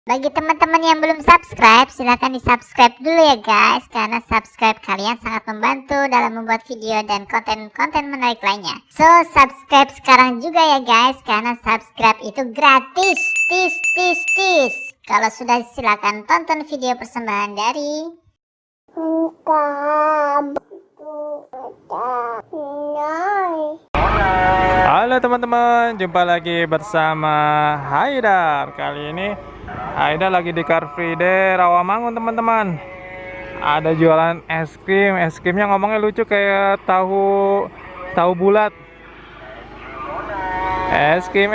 Bagi teman-teman yang belum subscribe, silahkan di subscribe dulu ya guys, karena subscribe kalian sangat membantu dalam membuat video dan konten-konten menarik lainnya. So subscribe sekarang juga ya guys, karena subscribe itu gratis. Tis. Kalau sudah, silahkan tonton video persembahan dari Halo teman-teman, jumpa lagi bersama Haidar. Kali ini Haidar lagi di Car Free Day Rawamangun teman-teman. Ada jualan es krimnya ngomongnya lucu kayak tahu bulat. Es krim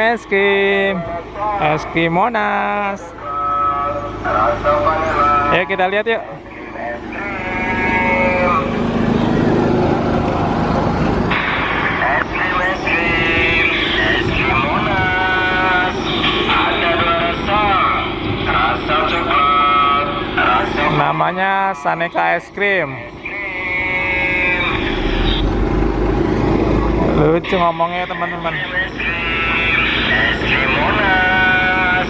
Monas. Ya kita lihat yuk. Namanya Saneka es krim. Lucu ngomongnya teman-teman. Es krim Monas.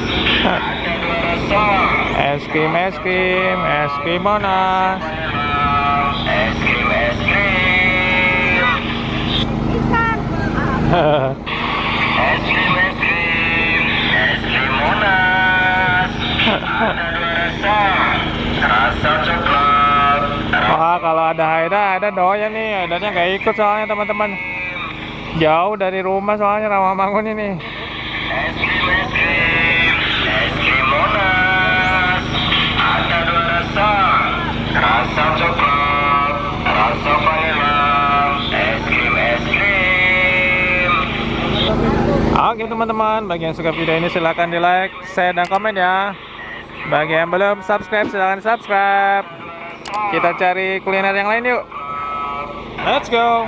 Wah, kalau ada Haida doyan nih. Haidarnya nggak ikut soalnya teman-teman. Jauh dari rumah soalnya Rawamangun ini. Es krim Monas. Ada dua rasa. Rasa coklat, rasa vanila. Es krim. Oke teman-teman, bagi yang suka video ini silahkan di like, share, dan komen ya. Bagi yang belum subscribe, silahkan subscribe. Kita cari kuliner yang lain yuk. Let's go.